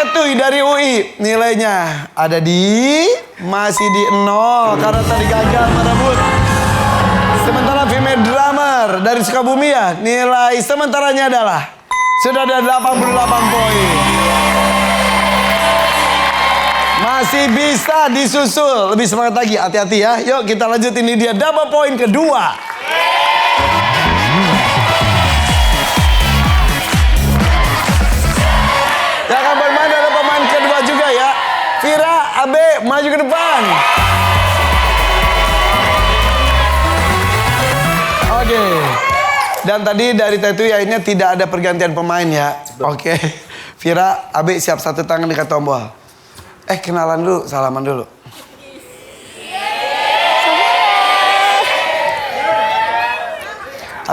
Tetuy dari UI nilainya ada masih di 0 karena tadi gagal merebut. Sementara female drummer dari Sukabumi ya, nilai sementaranya adalah sudah ada 88 poin. Masih bisa disusul, lebih semangat lagi, hati-hati ya. Yuk kita lanjut, ini dia double poin kedua. Yang akan bermain adalah pemain kedua juga ya. Vira, Abe, maju ke depan. Oke. Dan tadi dari Tetuy akhirnya tidak ada pergantian pemain ya. Oke. Vira, Abe siap satu tangan dekat tombol. Kenalan dulu, salaman dulu.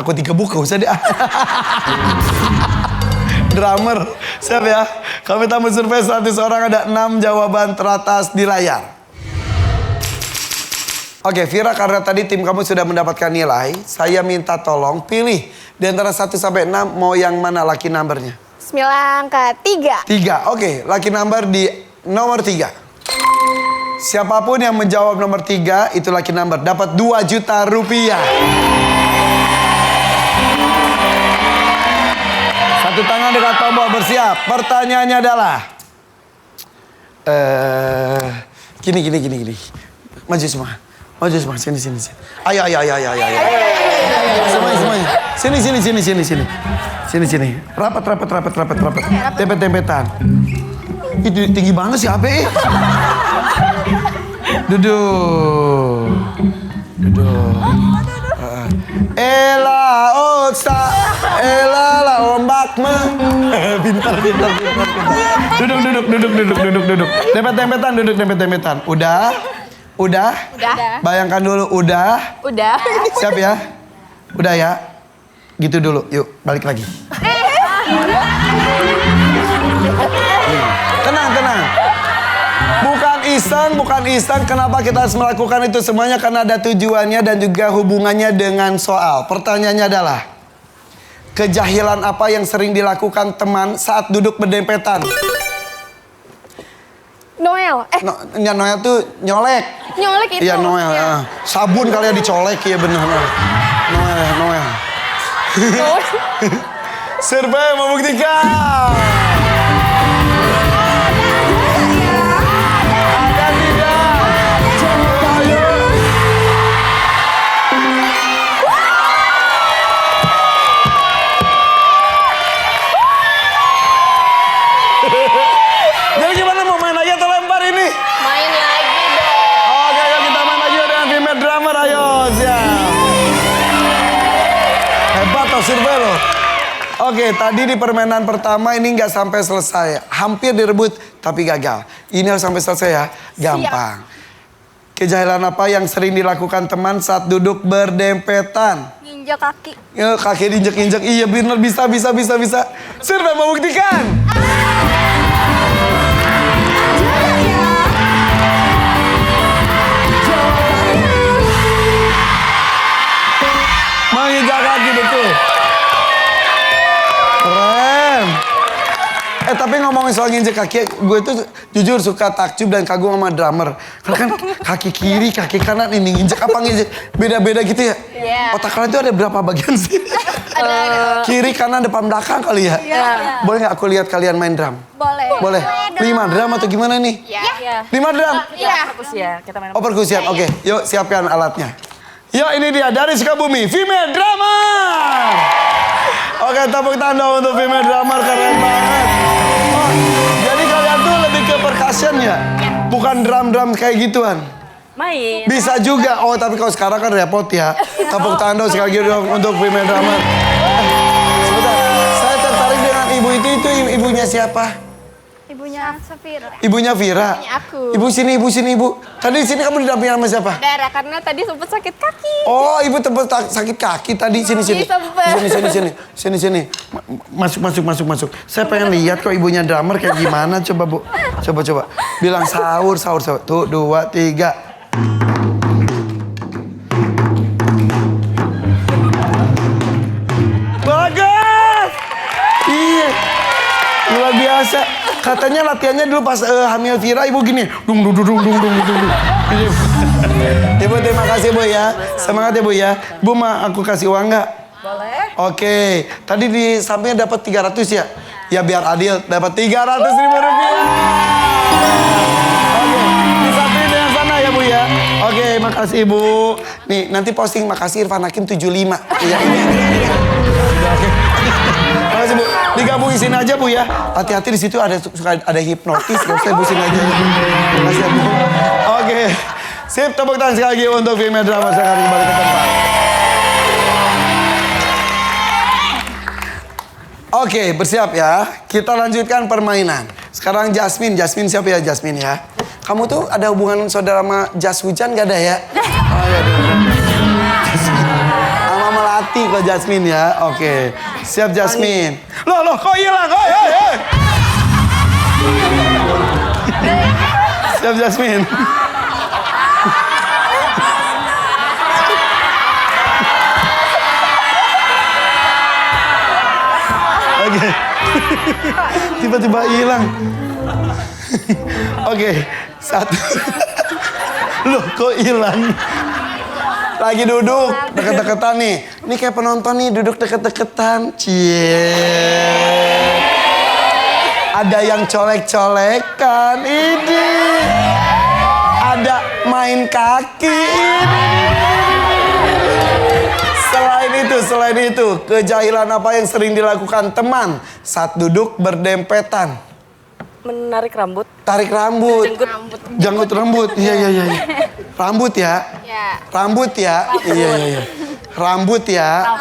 Aku dikebuka, usah deh. Drummer, siap ya. Kami tamu survei 100 orang, ada 6 jawaban teratas di layar. Oke, Vira, karena tadi tim kamu sudah mendapatkan nilai, saya minta tolong pilih di antara 1 sampai 6 mau yang mana lucky numbernya? 9 ke 3. 3, oke. Lucky number di nomor 3. Siapapun yang menjawab nomor 3 itu lucky number dapat 2 juta rupiah. Satu tangan dekat tombol, bersiap. Pertanyaannya adalah gini. Maju semua. Sini. Ayo. Semuanya. Sini. Rapat. Tempet-tempetan. Itu tinggi banget sih Abe. Duduk. Ela otsa, ela la ombak me. Pintar. Duduk. Tempet-tempetan. Udah. Bayangkan dulu, udah. Siap ya? Udah ya? Gitu dulu, yuk balik lagi. Tenang. Bukan iseng. Kenapa kita harus melakukan itu semuanya? Karena ada tujuannya dan juga hubungannya dengan soal. Pertanyaannya adalah, kejahilan apa yang sering dilakukan teman saat duduk berdempetan? Noel. Noel tuh nyolek. Nyolek itu. Iya, Noel. Ya. Sabun kali ya dicolek, ya bener. Noel. Survei membuktikan. Jadi gimana, mau main lagi atau lempar ini? Main lagi dong. Oke, yuk kita main lagi dengan female drummer, ayo, siap. Hebat toh survei lo. Oke, tadi di permainan pertama ini nggak sampai selesai. Hampir direbut, tapi gagal. Ini harus sampai selesai ya, gampang. Kejahilan apa yang sering dilakukan teman saat duduk berdempetan? Nginjak kaki. Ya, kaki diinjek-injek, iya bener, bisa. Survei membuktikan. Menginjak kaki, betul. Keren. Tapi ngomongin soal nginjek kaki, gue tuh jujur suka takjub dan kagum sama drummer. Karena kan kaki kiri, kaki kanan ini nginjek apa nginjek beda-beda gitu ya. Yeah. Otak kalian tuh ada berapa bagian sih? Ada. Kiri, kanan, depan, belakang kali ya. Yeah. Boleh nggak aku lihat kalian main drum? Boleh. 5 drum atau gimana nih? Iya. 5 drum? Iya. Ya, kita main. Oh, perkusian. Oke, yuk siapkan alatnya. Yuk, ini dia dari Sukabumi, female drummer. Oke, tepuk tangan untuk female drummer, keren banget. Oh, jadi kalian tuh lebih ke percussion ya? Bukan drum-drum kayak gituan? Main. Bisa juga. Oh, tapi kalau sekarang kan repot ya. Tepuk tangan dong sekali lagi dong untuk female drummer. Sebentar, saya tertarik dengan ibu itu ibunya siapa? Ibunya Safira. Ibunya Vira. Ibunya aku. Ibu sini. Tadi di sini kamu didampingi sama siapa? Dara, karena tadi sempat sakit kaki. Oh, ibu tempat sakit kaki tadi. Sini. Sini. Masuk. Saya pengen lihat kok ibunya drummer kayak gimana. Coba, Bu. Coba. Bilang sahur. Tuh, 2, 3. Bagus! Iya. Luar biasa. biasa. Katanya latihannya dulu pas hamil Vira ibu gini. Dung. Ibu terima kasih Bu ya. Semangat ya Bu ya. Bu aku kasih uang nggak? Boleh. Oke. Tadi di sampingnya dapat 300 ya? Ya biar adil dapat 300.000 rupiah. Oke. Disatuin dengan sana ya Bu ya. Oke, makasih Ibu. Nih, nanti posting makasih Irfan Hakim 75. Iya, ini. Makasih Bu. Digabungin sini aja Bu ya. Hati-hati di situ suka ada hipnotis. Gak usah Bu sini aja. Makasih ya Bu. Oke. Sip, tepuk tangan sekali lagi untuk Female Drama. Saya akan kembali ke tempat. Oke, bersiap ya. Kita lanjutkan permainan. Sekarang Jasmine. Jasmine siapa ya Jasmine ya? Kamu tuh ada hubungan saudara sama Jas Hujan gak ada ya? Oh iya. Sama Melati kok Jasmine ya. Oke. Siap Jasmine. Loh kok hilang? Hei. Siap Jasmine. Oke. Tiba-tiba hilang. Oke. 1. Loh kok hilang? Lagi duduk deket-deketan nih. Ini kayak penonton nih duduk deket-deketan. Cie. Ada yang colek-colekan. Ini. Ada main kaki. Ini. Selain itu, kejahilan apa yang sering dilakukan teman saat duduk berdempetan? Menarik rambut. Tarik rambut. Janggut rambut. Iya. Rambut ya? Ya. Rambut ya? Iya. Rambut ya?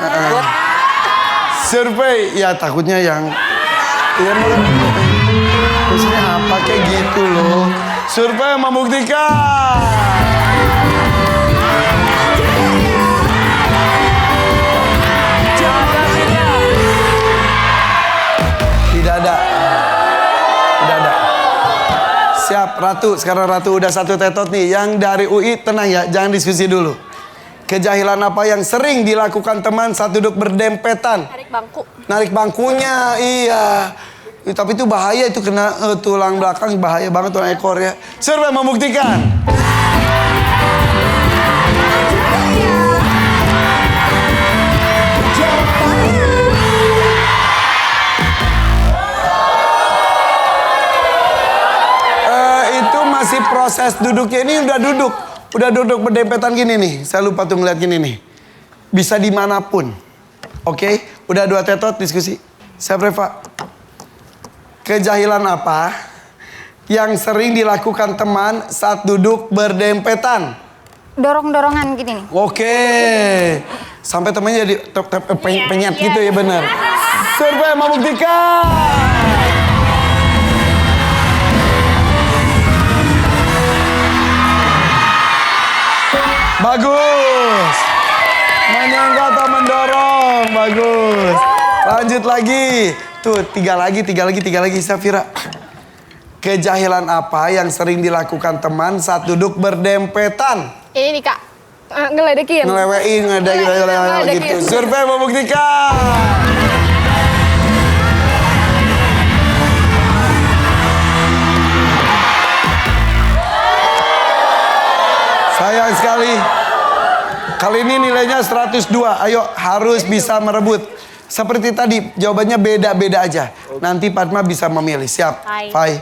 Survei. Ya takutnya yang... Iya maksudnya apa kayak gitu loh. Survei membuktikan. Tidak ada. Siap, Ratu. Sekarang Ratu udah satu tetot nih. Yang dari UI tenang ya, jangan diskusi dulu. Kejahilan apa yang sering dilakukan teman saat duduk berdempetan? Narik bangku. Narik bangkunya, iya. Tapi itu bahaya, itu kena tulang belakang, bahaya banget tulang ekor ya. Survei membuktikan. Masih proses duduknya ini udah duduk berdempetan gini nih. Saya lupa tuh ngeliat gini nih. Bisa dimanapun. Oke, udah 2 tetot diskusi. Siap Reva. Kejahilan apa yang sering dilakukan teman saat duduk berdempetan? Dorong-dorongan gini nih. Oke. Sampai temannya jadi penyet gitu ya bener. Survei membuktikan. Bagus. Menyangga atau mendorong. Bagus. Lanjut lagi. Tuh, 3 lagi, Safira. Kejahilan apa yang sering dilakukan teman saat duduk berdempetan? Ini nih Kak. Ngeledekin. Ngelewein gitu. Survei membuktikan. Sayang sekali. Kali ini nilainya 102. Ayo harus bisa merebut. Seperti tadi jawabannya beda-beda aja. Nanti Padma bisa memilih. Siap? Fai.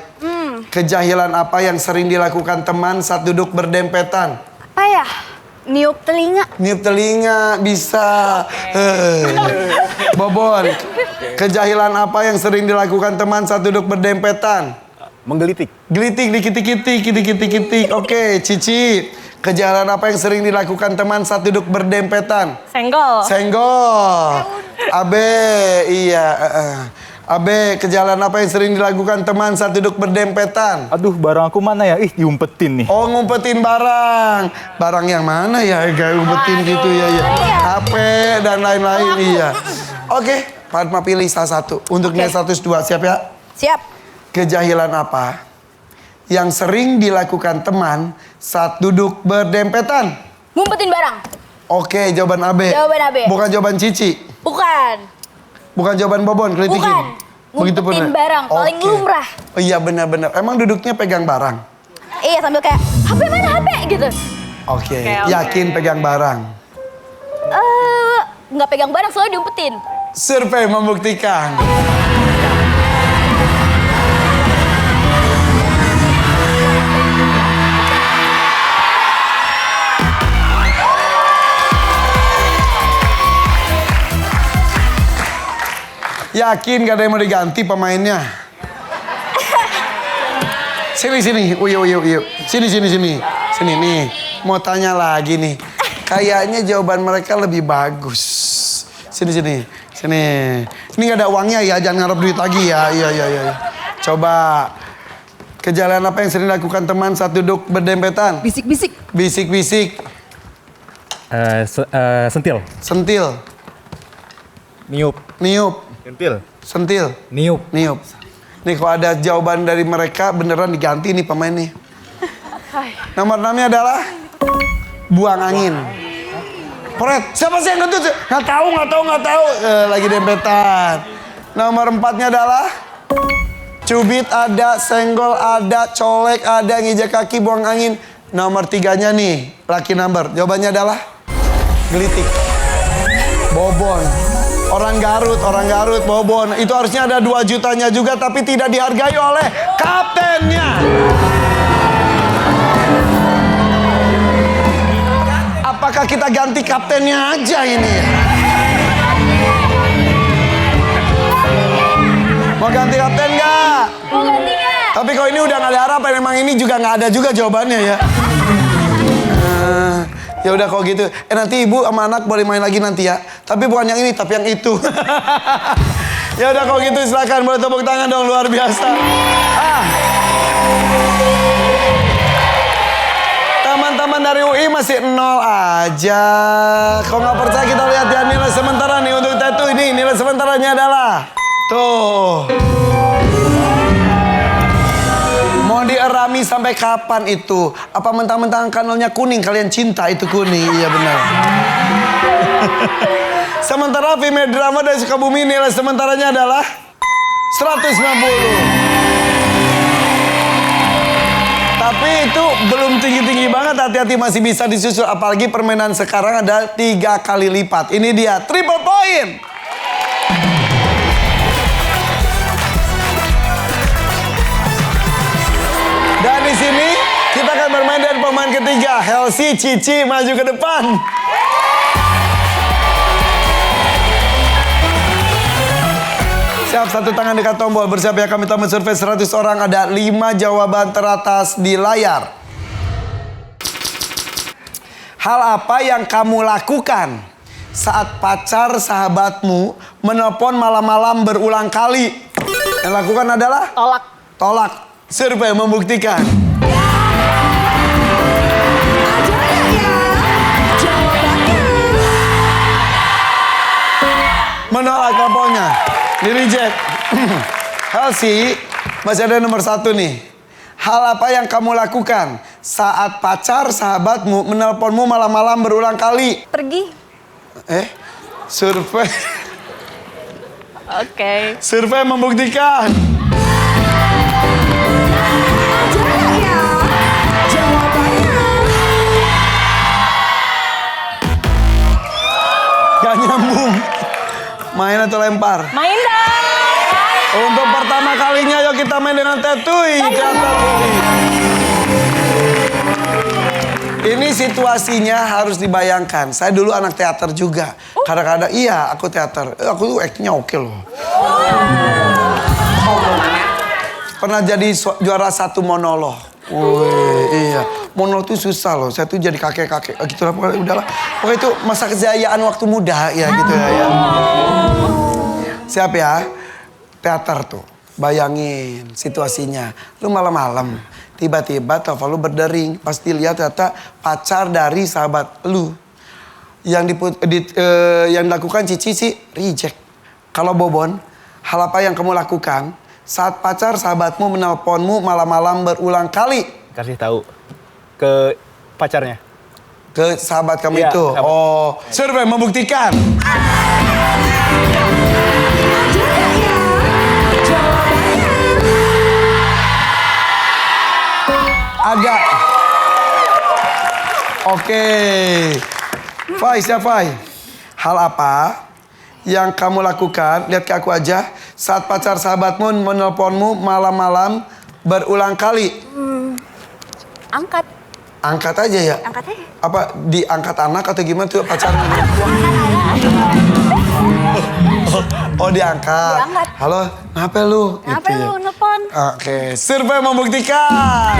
Kejahilan apa yang sering dilakukan teman saat duduk berdempetan? Apa ya? Niup telinga. Niup telinga bisa. Bobon. Kejahilan apa yang sering dilakukan teman saat duduk berdempetan? Menggelitik. Gelitik dikit-dikit. Oke, Cici. Kejahilan apa yang sering dilakukan teman saat duduk berdempetan? Senggol. Abe, iya. Abe, kejahilan apa yang sering dilakukan teman saat duduk berdempetan? Aduh, barang aku mana ya? Ih, diumpetin nih. Oh, ngumpetin barang. Barang yang mana ya? Kayak ngumpetin gitu ya. HP dan lain-lain, iya. Oke, Padma pilih salah satu. Untuk nilai 102, siap ya? Siap. Kejahilan apa yang sering dilakukan teman saat duduk berdempetan? Ngumpetin barang. Oke, jawaban AB. Jawaban AB. Bukan jawaban Cici. Bukan. Bukan jawaban Bobon, kritikin. Bukan. ngumpetin barang, paling Oke. lumrah. Oh iya benar-benar. Emang duduknya pegang barang? Iya sambil kayak, HP mana HP gitu. Oke. Oke. Yakin pegang barang? Nggak pegang barang, soalnya diumpetin. Survei membuktikan. Yakin gak ada yang mau diganti pemainnya? Sini. Uyuk. Sini. Sini nih. Mau tanya lagi nih. Kayaknya jawaban mereka lebih bagus. Sini. Ini gak ada uangnya ya, jangan ngarep duit lagi ya. Iya. Coba. Kejadian apa yang sering dilakukan teman saat duduk berdempetan? Bisik-bisik. Bisik-bisik. Sentil. Sentil. Niup. Sentil. Sentil. Niup. Nih kalau ada jawaban dari mereka beneran diganti nih pemain nih. Nomor 6-nya adalah buang angin. Pret, siapa sih yang kentut? Nggak tahu. Lagi dempetan. Nomor 4-nya adalah cubit ada, senggol ada, colek ada, ngijek kaki, buang angin. Nomor 3-nya nih, lucky number. Jawabannya adalah gelitik. Bobon. Orang Garut, Bobon. Itu harusnya ada 2 jutanya juga tapi tidak dihargai oleh kaptennya. Apakah kita ganti kaptennya aja ini? Mau ganti kapten nggak? Mau ganti nggak? Tapi kalau ini udah nggak ada harapan, emang ini juga nggak ada juga jawabannya ya. Ya udah kalau gitu. Nanti ibu sama anak boleh main lagi nanti ya. Tapi bukan yang ini, tapi yang itu. Ya udah kalau gitu silakan boleh tepuk tangan dong, luar biasa. Teman-teman dari UI masih 0 aja. Kalau nggak percaya kita lihat ya nilai sementara nih untuk tattoo ini. Nilai sementaranya adalah tuh. Mau dierami sampai kapan itu? Apa mentang-mentang kanalnya kuning kalian cinta itu kuning? Iya benar. Sementara female drama dari Sukabumi nilai sementaranya adalah 150. Tapi itu belum tinggi-tinggi banget, hati-hati masih bisa disusul. Apalagi permainan sekarang ada 3 kali lipat. Ini dia triple point. Dan di sini kita akan bermain dengan pemain ketiga, Helsi Cici maju ke depan. Siap, satu tangan dekat tombol. Bersiap ya, kami telah mensurvei 100 orang. Ada 5 jawaban teratas di layar. Hal apa yang kamu lakukan saat pacar sahabatmu menelpon malam-malam berulang kali? Yang lakukan adalah? Tolak. Survei membuktikan. Menolak teleponnya. Di reject. Helsi, masih ada nomor 1 nih. Hal apa yang kamu lakukan saat pacar sahabatmu menelponmu malam-malam berulang kali? Pergi. Survei. Oke. Survei membuktikan. Gak nyambung. Main atau lempar? Main dong. Untuk pertama kalinya yuk kita main dengan tetui. Ini situasinya harus dibayangkan. Saya dulu anak teater juga. Kadang-kadang iya aku teater. Aku tuh actingnya oke loh. Pernah jadi juara 1 monolog. Wih, iya. Monolog tuh susah loh. Saya tuh jadi kakek-kakek. Gitu lah, pokoknya udahlah. Pokoknya itu masa kejayaan waktu muda ya gitu ya. Siap ya. Teater tuh. Bayangin situasinya. Lu malam-malam. Tiba-tiba telepon lu berdering. Pasti lihat ternyata pacar dari sahabat lu. Yang dilakukan Cici sih reject. Kalau Bobon, hal apa yang kamu lakukan saat pacar sahabatmu menelponmu malam-malam berulang kali? Kasih tahu ke pacarnya. Ke sahabat kamu Iya, itu? sahabat. Oh, survei membuktikan. Oke. Fai, siap Fai. Hal apa yang kamu lakukan, lihat ke aku aja, saat pacar sahabatmu menelponmu malam-malam berulang kali? Angkat. Angkat aja ya? Angkat aja. Apa diangkat anak atau gimana tuh pacarnya? Oh diangkat. Diangkat. Halo, kenapa lu? Kenapa Gitu ya. lu nelpon? Oke, survei membuktikan.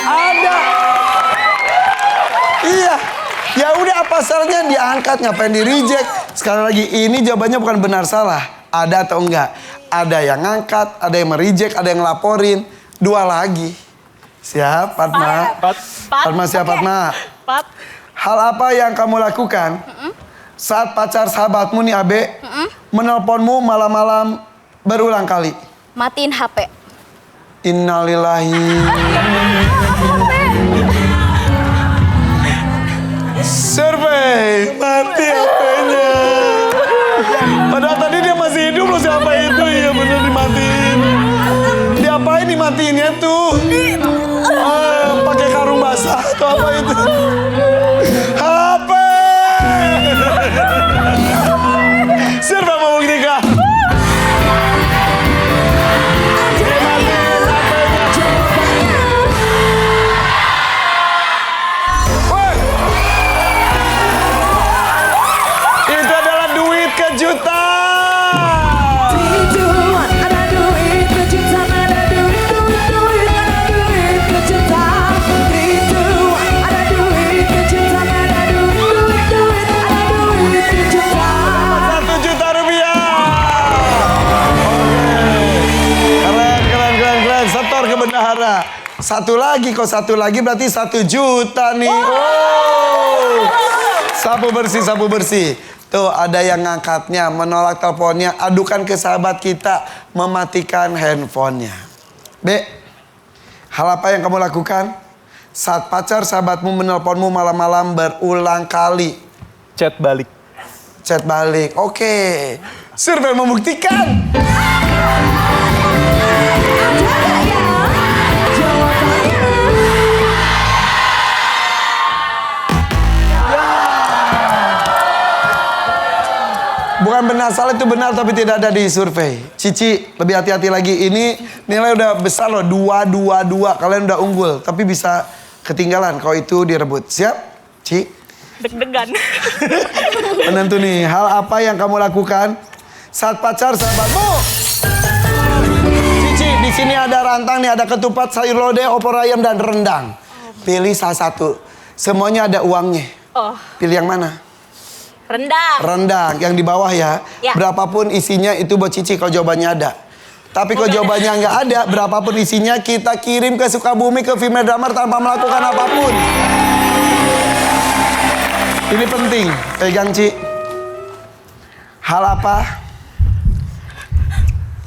Ada. Iya. Ya udah apa salahnya diangkat, ngapain di reject? Sekali lagi ini jawabannya bukan benar salah. Ada atau enggak? Ada yang ngangkat, ada yang mereject, ada yang laporin. Dua lagi. Siap, Fatma? Fatma siap, Fatma? Hal apa yang kamu lakukan saat pacar sahabatmu nih Abe menelponmu malam-malam berulang kali? Matiin HP. Innalillahi. Survei mati HP-nya. Padahal tadi dia masih hidup loh, siapa itu? Iya bener dimatiin. Diapain dimatiinnya tuh? Pakai karung basah atau apa itu? HP. Survei membuktikan. Itu adalah duit kejutan. Ada duit kejutan, ada duit kejutan. Ada duit kejutan, ada duit kejutan. 1 juta rupiah. Keren. Setor ke bendahara. Satu lagi berarti 1 juta nih. Oh. Sapu bersih. Tuh ada yang ngangkatnya, menolak teleponnya, adukan ke sahabat kita, mematikan handphonenya. B, hal apa yang kamu lakukan saat pacar sahabatmu menelponmu malam-malam berulang kali? Chat balik. Chat balik. Oke. Survei membuktikan. Bukan benar salah, itu benar tapi tidak ada di survei. Cici, lebih hati-hati lagi. Ini nilai udah besar loh, 2. Kalian udah unggul, tapi bisa ketinggalan kalau itu direbut. Siap? Ci? Deg-degan. Penentu nih, hal apa yang kamu lakukan saat pacar sahabatmu? Cici, di sini ada rantang nih, ada ketupat, sayur lodeh, opor ayam dan rendang. Pilih salah satu. Semuanya ada uangnya. Oh, Pilih yang mana? rendang. Rendang yang di bawah ya. Ya. Berapapun isinya itu buat Cici kalau jawabannya ada. Tapi kalau jawabannya nggak ada, berapapun isinya kita kirim ke Sukabumi ke Female Drummer tanpa melakukan apapun. Ini penting, pegang Ci. Hal apa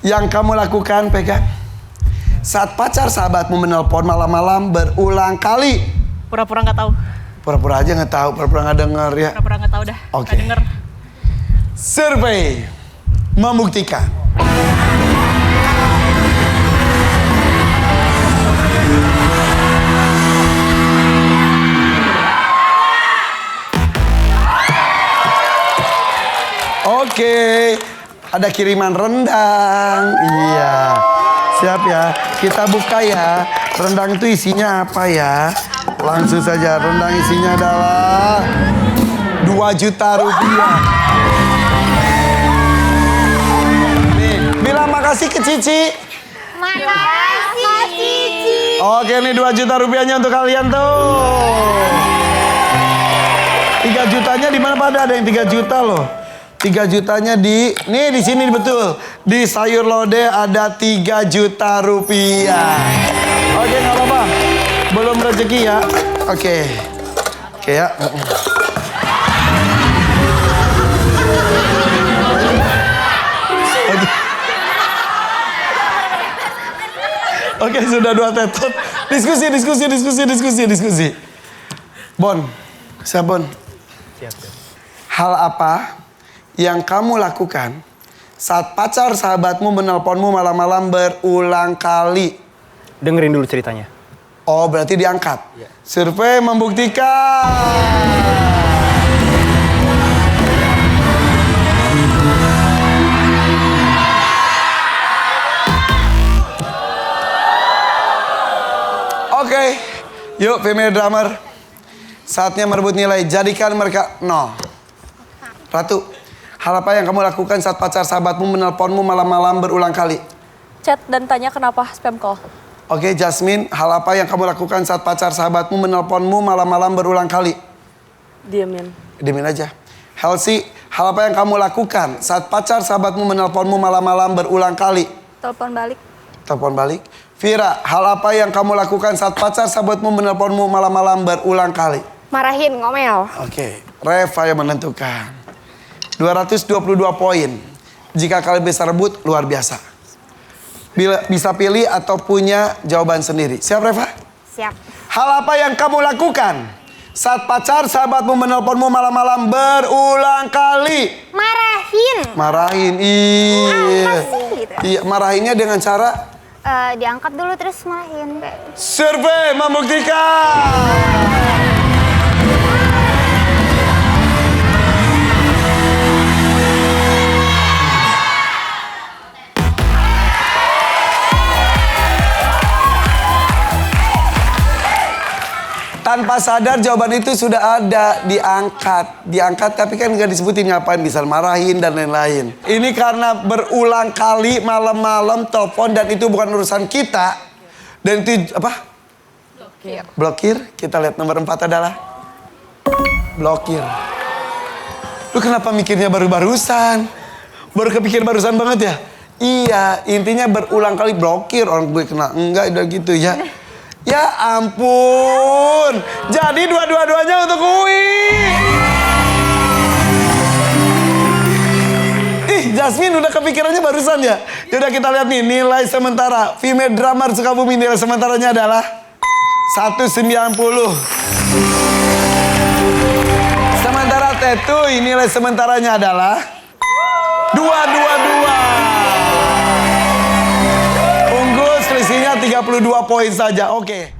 yang kamu lakukan, pegang, saat pacar sahabatmu menelpon malam-malam berulang kali? Pura-pura nggak tahu. Pura-pura aja nggak tahu, pura-pura nggak denger ya. Pura-pura nggak tahu dah. Oke. Nggak denger. Survei membuktikan. Oke, ada kiriman rendang. Iya, siap ya. Kita buka ya. Rendang itu isinya apa ya? Langsung saja, rendang isinya adalah 2 juta rupiah. Nih, bilang makasih ke Cici. Makasih, Cici. Oke, nih 2 juta rupiahnya untuk kalian tuh. 3 jutanya di mana pada? Ada yang 3 juta loh. 3 jutanya nih di sini betul. Di sayur lodeh ada 3 juta rupiah. Oke, nggak apa-apa. Belum rezeki ya. Oke ya. Oke, sudah 2 tetot. Diskusi. Bon, siap Bon? Siap. Hal apa yang kamu lakukan Saat pacar sahabatmu menelponmu malam-malam berulang kali. Dengerin dulu ceritanya. Oh, berarti diangkat. Survei membuktikan. Oke, yuk female drummer. Saatnya merebut nilai, jadikan mereka 0. Ratu, hal apa yang kamu lakukan saat pacar sahabatmu menelponmu malam-malam berulang kali? Chat dan tanya kenapa spam call. Oke, Jasmine, hal apa yang kamu lakukan saat pacar sahabatmu menelponmu malam-malam berulang kali? Diamin. Diemin aja. Halsey, hal apa yang kamu lakukan saat pacar sahabatmu menelponmu malam-malam berulang kali? Telepon balik. Telepon balik. Vira, hal apa yang kamu lakukan saat pacar sahabatmu menelponmu malam-malam berulang kali? Marahin, ngomel. Oke, Reva yang menentukan. 222 poin. Jika kalian bisa rebut, luar biasa. Bisa pilih atau punya jawaban sendiri. Siap, Reva? Siap. Hal apa yang kamu lakukan saat pacar sahabatmu menelponmu malam-malam berulang kali? Marahin. Marahin, iya. Apa sih gitu? Iya, marahinnya dengan cara Diangkat dulu terus marahin. survei membuktikan. Tanpa sadar jawaban itu sudah ada, diangkat tapi kan nggak disebutin ngapain, bisa marahin dan lain-lain. Ini karena berulang kali malam-malam telepon dan itu bukan urusan kita. Dan itu apa? Blokir. Kita lihat nomor 4 adalah blokir. Lu kenapa mikirnya baru-barusan? Baru kepikir barusan banget ya? Iya, intinya berulang kali blokir, orang gue kena. Enggak, udah gitu ya. Ya ampun. Jadi dua-duanya untuk Uwi. Ih, Jasmine udah kepikirannya barusan ya. Yaudah kita lihat nih nilai sementara. Female drummer Sukabumi nilai sementaranya adalah 190. Sementara Tetu nilai sementaranya adalah 222. Unggul selisihnya 32 poin saja. Oke.